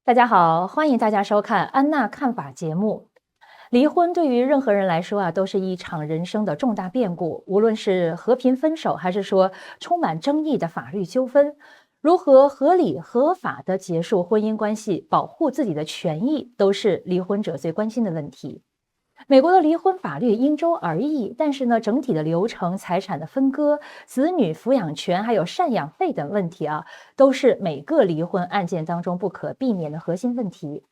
大家好，欢迎大家收看安娜看法节目。离婚对于任何人来说都是一场人生的重大变故，无论是和平分手，还是说充满争议的法律纠纷，如何合理合法的结束婚姻关系，保护自己的权益，都是离婚者最关心的问题。美国的离婚法律因州而异，但是呢，整体的流程、财产的分割、子女抚养权还有赡养费等问题都是每个离婚案件当中不可避免的核心问题。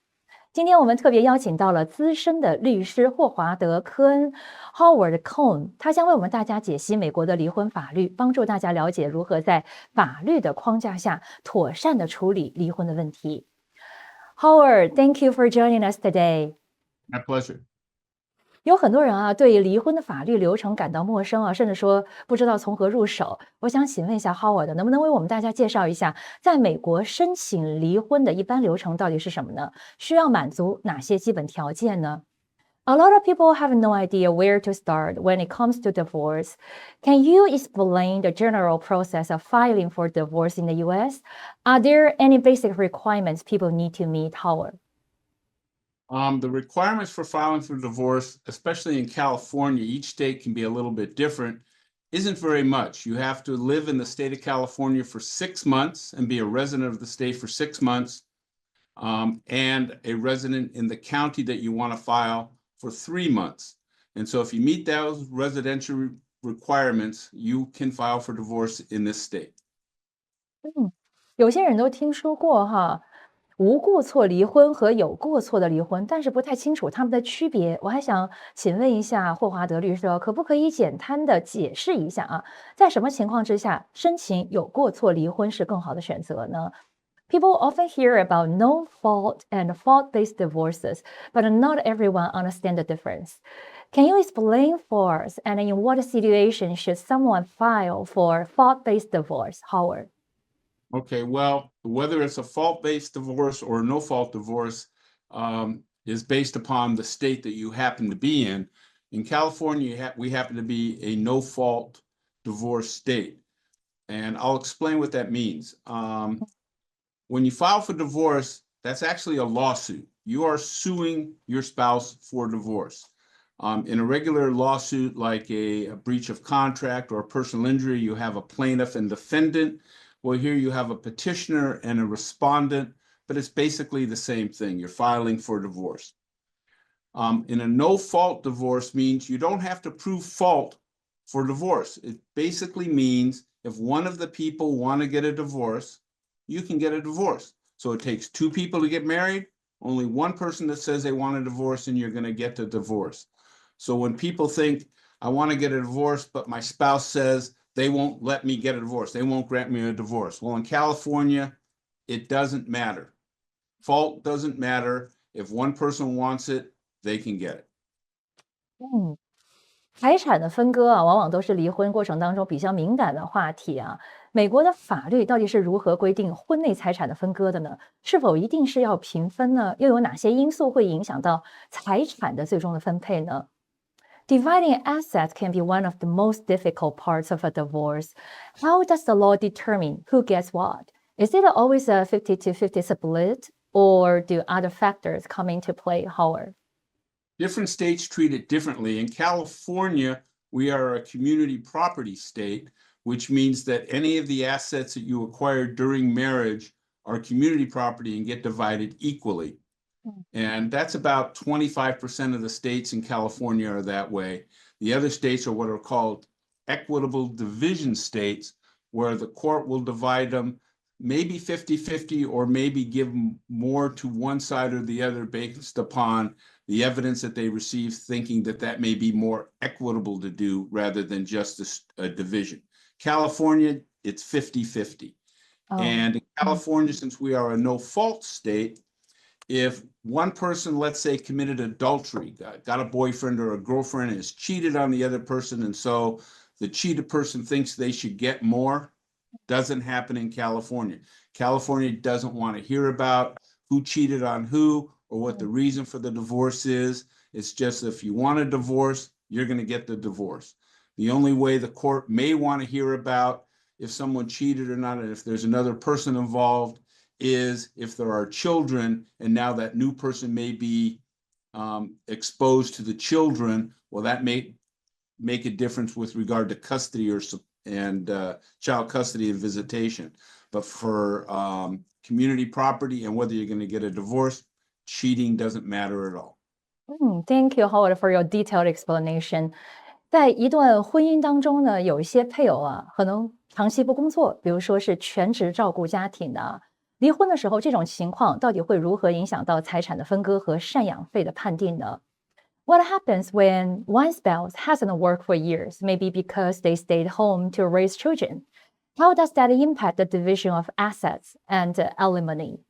今天我们特别邀请到了资深的律师霍华德·科恩 （Howard Cohn），他将为我们大家解析美国的离婚法律，帮助大家了解如何在法律的框架下妥善的处理离婚的问题。Howard, thank you for joining us today. My pleasure. 有很多人对离婚的法律流程感到陌生甚至说不知道从何入手。我想请问一下 Howard， 能不能为我们大家介绍一下，在美国申请离婚的一般流程到底是什么呢？需要满足哪些基本条件呢？ A lot of people have no idea where to start when it comes to divorce. Can you explain the general process of filing for divorce in the U.S.? Are there any basic requirements people need to meet, Howard? The requirements for filing for divorce, especially in California, each state can be a little bit different, isn't very much. You have to live in the state of California for 6 months and be a resident of the state for 6 months, and a resident in the county that you want to file for 3 months. And so if you meet those residential requirements, you can file for divorce in this state. 有些人都听说过无过错离婚和有过错的离婚，但是不太清楚他们的区别。我还想请问一下霍华德律师可不可以简单的解释一下在什么情况之下申请有过错离婚是更好的选择呢？ People often hear about no fault and fault-based divorces, but not everyone understands the difference. Can you explain for us, and in what situation should someone file for fault-based divorce, Howard? Okay, well, whether it's a fault-based divorce or no fault divorce is based upon the state that you happen to be in. In California, we happen to be a no-fault divorce state. And I'll explain what that means. When you file for divorce, that's actually a lawsuit. You are suing your spouse for divorce. In a regular lawsuit, like a breach of contract or a personal injury, you have a plaintiff and defendant. Well, here you have a petitioner and a respondent, but it's basically the same thing. You're filing for divorce. In a no-fault divorce means you don't have to prove fault for divorce. It basically means if one of the people want to get a divorce, you can get a divorce. So it takes 2 people to get married, only one person that says they want a divorce, and you're going to get the divorce. So when people think, I want to get a divorce, but my spouse says, they won't let me get a divorce. They won't grant me a divorce. Well, in California, it doesn't matter. Fault doesn't matter. If one person wants it, they can get it. 财产的分割往往都是离婚过程当中比较敏感的话题美国的法律到底是如何规定婚内财产的分割的呢？是否一定是要平分呢？又有哪些因素会影响到财产的最终的分配呢？Dividing assets can be one of the most difficult parts of a divorce. How does the law determine who gets what? Is it always a 50-50 split, or do other factors come into play, Howard? Different states treat it differently. In California, we are a community property state, which means that any of the assets that you acquired during marriage are community property and get divided equally. And that's about 25% of the states in California are that way. The other states are what are called equitable division states, where the court will divide them maybe 50-50 or maybe give more to one side or the other based upon the evidence that they receive, thinking that that may be more equitable to do rather than just a division. California, it's 50-50. And in California, since we are a no-fault state, if one person, let's say, committed adultery, got a boyfriend or a girlfriend and has cheated on the other person, and so the cheated person thinks they should get more, doesn't happen in California. California doesn't want to hear about who cheated on who or what the reason for the divorce is. It's just if you want a divorce, you're going to get the divorce. The only way the court may want to hear about if someone cheated or not, and if there's another person involved, is if there are children and now that new person may be exposed to the children, well, that may make a difference with regard to custody and child custody and visitation. But for community property and whether you're going to get a divorce, cheating doesn't matter at all. Thank you, Howard, for your detailed explanation. 在一段婚姻当中呢，有一些配偶啊，可能长期不工作，比如说是全职照顾家庭的。离婚的时候，这种情况到底会如何影响到财产的分割和赡养费的判定呢？ What happens when one spouse hasn't worked for years, maybe because they stayed home to raise children? How does that impact the division of assets and alimony?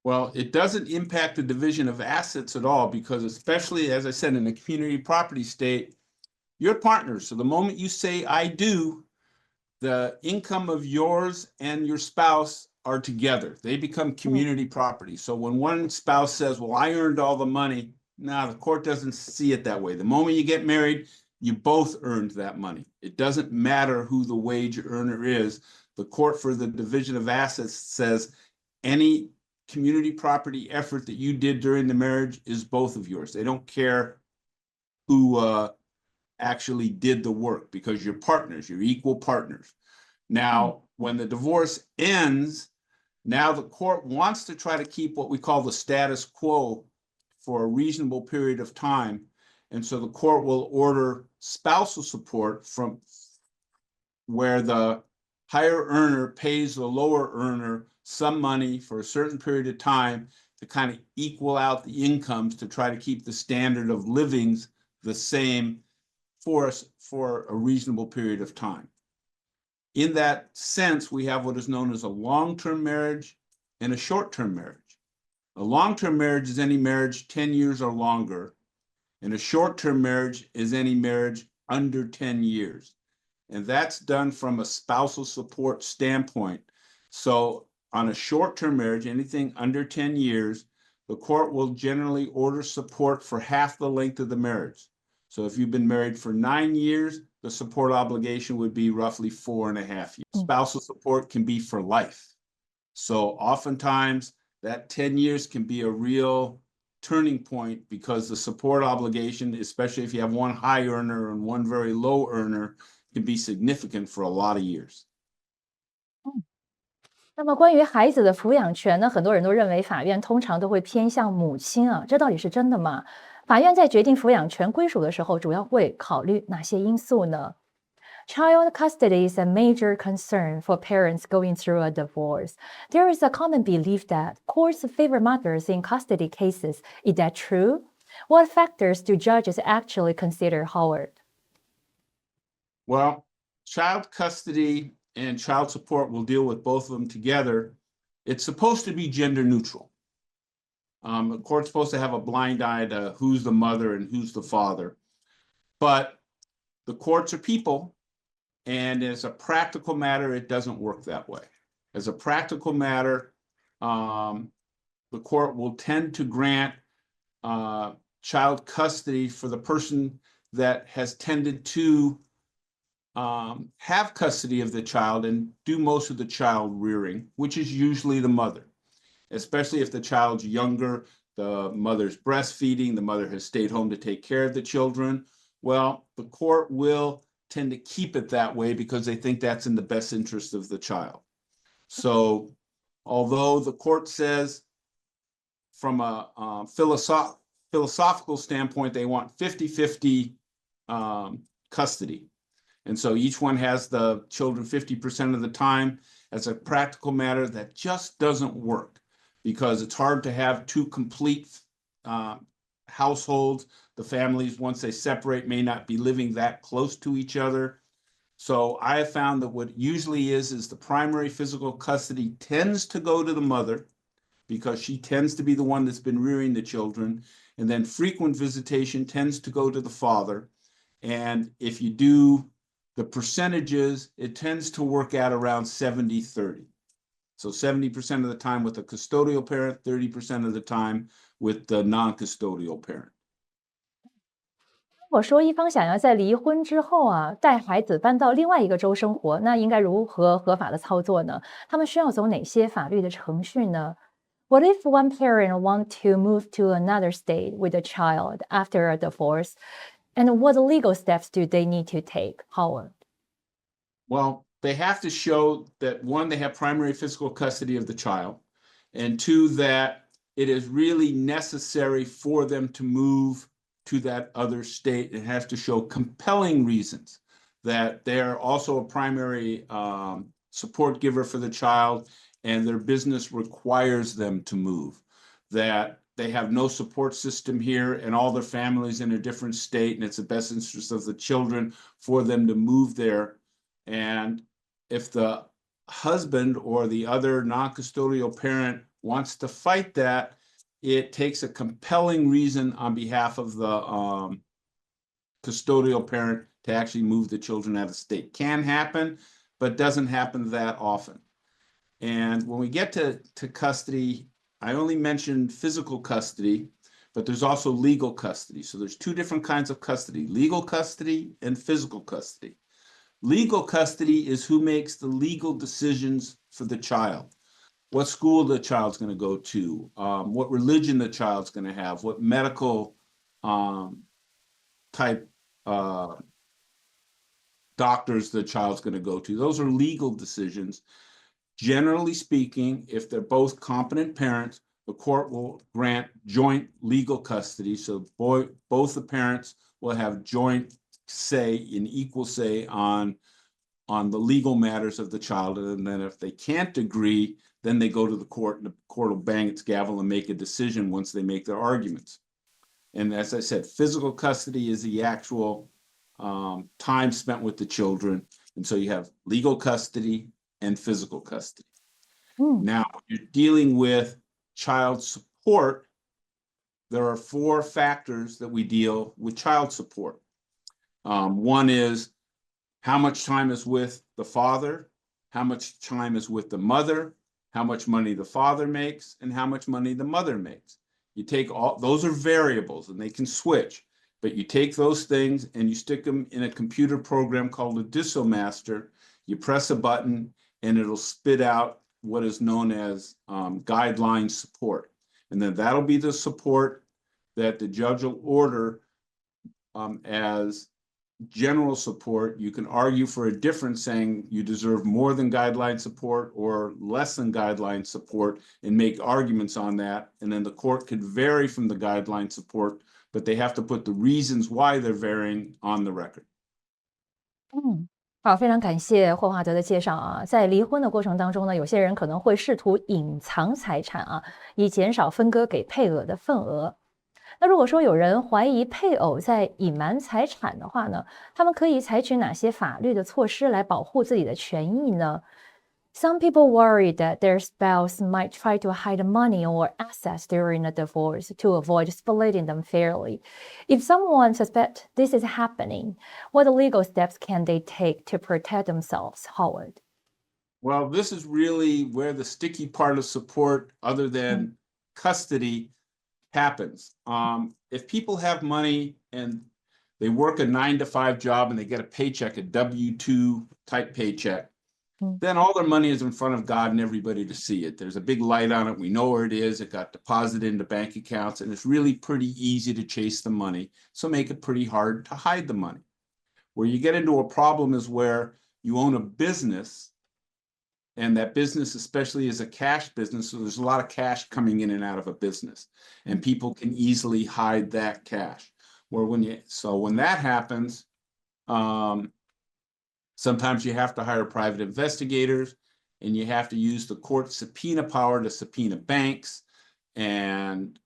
Well, it doesn't impact the division of assets at all because, especially as I said, in a community property state, you're partners. So the moment you say I do, the income of yours and your spouse are together. They become community property. So when one spouse says, well, I earned all the money, no, the court doesn't see it that way. The moment you get married, you both earned that money. It doesn't matter who the wage earner is. The court for the division of assets says any community property effort that you did during the marriage is both of yours. They don't care who actually did the work because you're partners, you're equal partners. Now, when the divorce ends, now the court wants to try to keep what we call the status quo for a reasonable period of time. And so the court will order spousal support from where the higher earner pays the lower earner some money for a certain period of time to kind of equal out the incomes to try to keep the standard of livings the same for us for a reasonable period of time. In that sense, we have what is known as a long-term marriage and a short-term marriage. A long-term marriage is any marriage 10 years or longer, and a short-term marriage is any marriage under 10 years. And that's done from a spousal support standpoint. So on a short-term marriage, anything under 10 years, the court will generally order support for half the length of the marriage. So if you've been married for 9 years, the support obligation would be roughly 4.5 years. Spousal support can be for life. So oftentimes that 10 years can be a real turning point because the support obligation, especially if you have one high earner and one very low earner, can be significant for a lot of years. 那么关于孩子的抚养权呢，很多人都认为法院通常都会偏向母亲啊，这到底是真的吗？法院在决定抚养权归属的时候，主要会考虑哪些因素呢？ Child custody is a major concern for parents going through a divorce. There is a common belief that courts favor mothers in custody cases. Is that true? What factors do judges actually consider, Howard? Well, child custody and child support will deal with both of them together. It's supposed to be gender neutral. The court's supposed to have a blind eye to who's the mother and who's the father. But the courts are people, and as a practical matter, it doesn't work that way. As a practical matter, the court will tend to grant child custody for the person that has tended to have custody of the child and do most of the child rearing, which is usually the mother. Especially if the child's younger, the mother's breastfeeding, the mother has stayed home to take care of the children. Well, the court will tend to keep it that way because they think that's in the best interest of the child. So although the court says from a philosophical standpoint, they want 50-50 custody. And so each one has the children 50% of the time. As a practical matter, that just doesn't work because it's hard to have two complete households. The families, once they separate, may not be living that close to each other. So I have found that what usually is the primary physical custody tends to go to the mother because she tends to be the one that's been rearing the children. And then frequent visitation tends to go to the father. And if you do the percentages, it tends to work out around 70-30. So 70% of the time with the custodial parent, 30% of the time with the non-custodial parent. 我说一方想要在离婚之后啊，带孩子搬到另外一个州生活，那应该如何合法的操作呢？他们需要走哪些法律的程序呢？What if one parent want to move to another state with a child after a divorce? And what legal steps do they need to take, Howard? Well, they have to show that one, they have primary physical custody of the child, and two, that it is really necessary for them to move to that other state. It has to show compelling reasons that they're also a primary support giver for the child, and their business requires them to move, that they have no support system here and all their families in a different state, and it's the best interest of the children for them to move there. And if the husband or the other non-custodial parent wants to fight that, it takes a compelling reason on behalf of the custodial parent to actually move the children out of state. Can happen, but doesn't happen that often. And when we get to custody, I only mentioned physical custody, but there's also legal custody. So there's two different kinds of custody, legal custody and physical custody. Legal custody is who makes the legal decisions for the child. What school the child's going to go to, what religion the child's going to have, what medical type doctors the child's going to go to. Those are legal decisions. Generally speaking, if they're both competent parents, the court will grant joint legal custody. So both the parents will have joint say, an equal say on the legal matters of the child. And then if they can't agree, then they go to the court, and the court will bang its gavel and make a decision once they make their arguments. And as I said, physical custody is the actual time spent with the children. And so you have legal custody and physical custody. Now, when you're dealing with child support, there are 4 factors that we deal with child support. One is how much time is with the father, how much time is with the mother, how much money the father makes, and how much money the mother makes. You take all, those are variables and they can switch, but you take those things and you stick them in a computer program called a Dissomaster. You press a button and it'll spit out what is known as guideline support. And then that'll be the support that the judge will order as general support. You can argue for a difference, saying you deserve more than guideline support or less than guideline support, and make arguments on that. And then the court could vary from the guideline support, but they have to put the reasons why they're varying on the record. 好，非常感谢霍华德的介绍啊。在离婚的过程当中呢，有些人可能会试图隐藏财产啊，以减少分割给配偶的份额。那如果说有人怀疑配偶在隐瞒财产的话呢，他们可以采取哪些法律的措施来保护自己的权益呢？Some people worry that their spouse might try to hide money or assets during a divorce to avoid splitting them fairly. If someone suspects this is happening, what legal steps can they take to protect themselves, Howard? Well, this is really where the sticky part of support, other than custody, happens. If people have money and they work a 9-to-5 job and they get a paycheck, a W-2 type paycheck, then all their money is in front of God and everybody to see it. There's a big light on it. We know where it is. It got deposited into bank accounts, and it's really pretty easy to chase the money. So make it pretty hard to hide the money. Where you get into a problem is where you own a business, and that business especially is a cash business. So there's a lot of cash coming in and out of a business, and people can easily hide that cash. When that happens, sometimes you have to hire private investigators, and you have to use the court subpoena power to subpoena banks and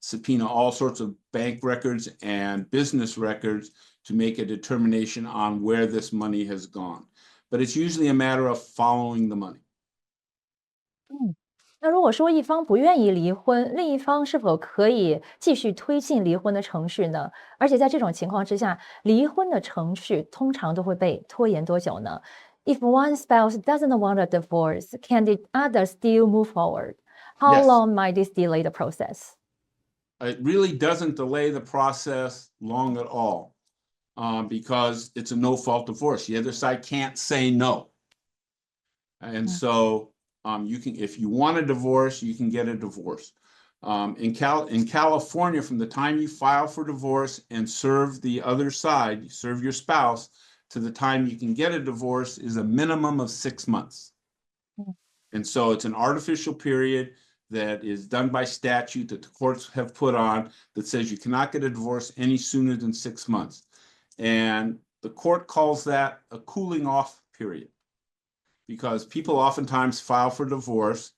subpoena all sorts of bank records and business records to make a determination on where this money has gone. But it's usually a matter of following the money. 那如果说一方不愿意离婚，另一方是否可以继续推进离婚的程序呢？而且在这种情况之下，离婚的程序通常都会被拖延多久呢？ If one spouse doesn't want a divorce, can the other still move forward? How Yes. long might this delay the process? it really doesn't delay the process long at all, because it's a no-fault divorce. The other side can't say no. And so you can, if you want a divorce, you can get a divorce. In California, from the time you file for divorce and serve the other side, you serve your spouse, to the time you can get a divorce is a minimum of 6 months. And so it's an artificial period that is done by statute that the courts have put on that says you cannot get a divorce any sooner than 6 months. And the court calls that a cooling off period, because people oftentimes file for divorce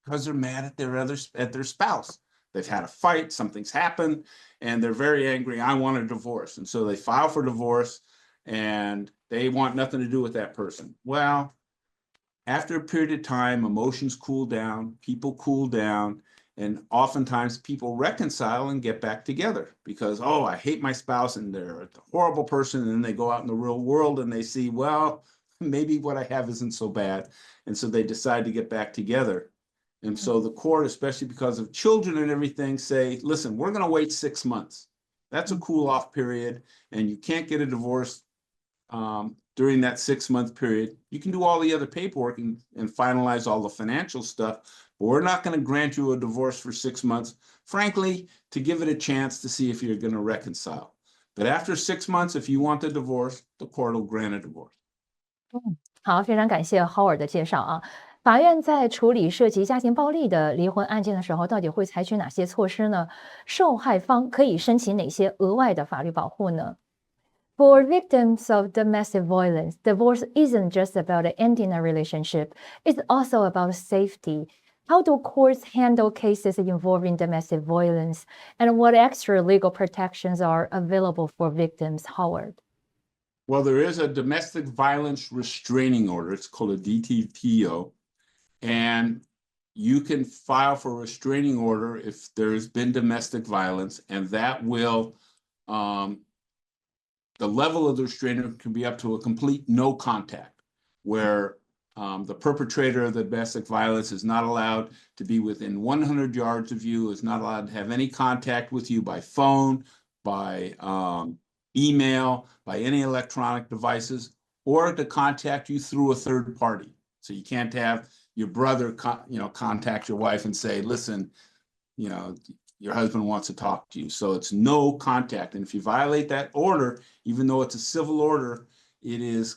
because they're mad at their spouse. They've had a fight, something's happened, and they're very angry. I want a divorce. And so they file for divorce and they want nothing to do with that person. Well, after a period of time, emotions cool down, people cool down, and oftentimes people reconcile and get back together because, oh, I hate my spouse and they're a horrible person. And then they go out in the real world and they see, well, maybe what I have isn't so bad. And so they decide to get back together. And so the court, especially because of children and everything, say, listen, we're going to wait 6 months. That's a cool off period. And you can't get a divorce during that 6-month period. You can do all the other paperwork and finalize all the financial stuff, but we're not going to grant you a divorce for 6 months, frankly, to give it a chance to see if you're going to reconcile. But after 6 months, if you want the divorce, the court will grant a divorce. 好，非常感谢 Howard 的介绍啊。法院在处理涉及家庭暴力的离婚案件的时候，到底会采取哪些措施呢？受害方可以申请哪些额外的法律保护呢？ For victims of domestic violence, divorce isn't just about ending a relationship, it's also about safety. How do courts handle cases involving domestic violence, and what extra legal protections are available for victims, Howard? Well, there is a domestic violence restraining order. It's called a DTTO. And you can file for a restraining order if there's been domestic violence, and that will, the level of the restraint can be up to a complete no contact, where the perpetrator of the domestic violence is not allowed to be within 100 yards of you, is not allowed to have any contact with you by phone, by email, by any electronic devices, or to contact you through a third party. So you can't have your brother, contact your wife and say, listen, your husband wants to talk to you. So it's no contact. And if you violate that order, even though it's a civil order, it is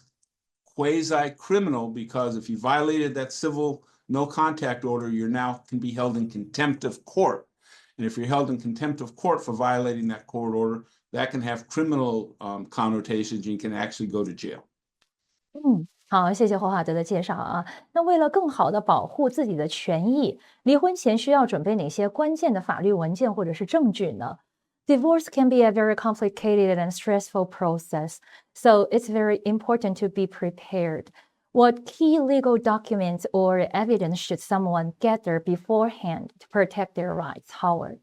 quasi-criminal, because if you violated that civil no contact order, you're now can be held in contempt of court. And if you're held in contempt of court for violating that court order, that can have criminal connotations. You can actually go to jail. 好，谢谢霍华德的介绍啊。那为了更好的保护自己的权益，离婚前需要准备哪些关键的法律文件或者是证据呢？ Divorce can be a very complicated and stressful process, so it's very important to be prepared. What key legal documents or evidence should someone gather beforehand to protect their rights, Howard?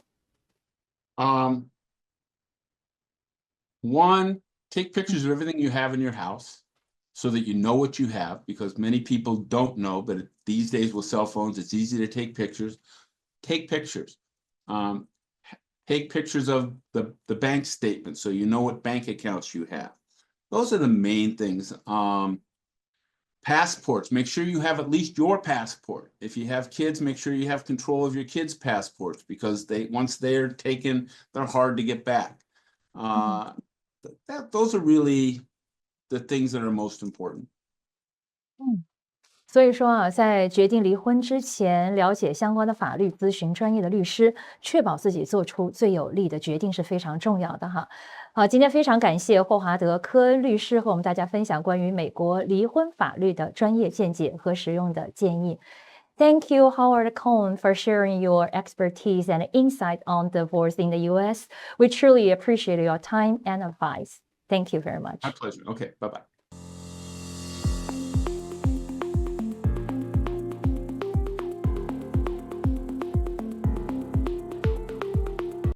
One, take pictures of everything you have in your house, so that you know what you have, because many people don't know, but these days with cell phones, it's easy to take pictures. Take pictures. Take pictures of the bank statement so you know what bank accounts you have. Those are the main things. Passports, make sure you have at least your passport. If you have kids, make sure you have control of your kids' passports, because once they're taken, they're hard to get back. Those are really the things that are most important. 所以说啊，在决定离婚之前，了解相关的法律，咨询专业的律师，确保自己做出最有利的决定是非常重要的哈。好，今天非常感谢霍华德·科恩律师和我们大家分享关于美国离婚法律的专业见解和实用的建议。Thank you, Howard Cohn, for sharing your expertise and insight on divorce in the U.S. We truly appreciate your time and advice. Thank you very much. My pleasure. Okay, bye-bye.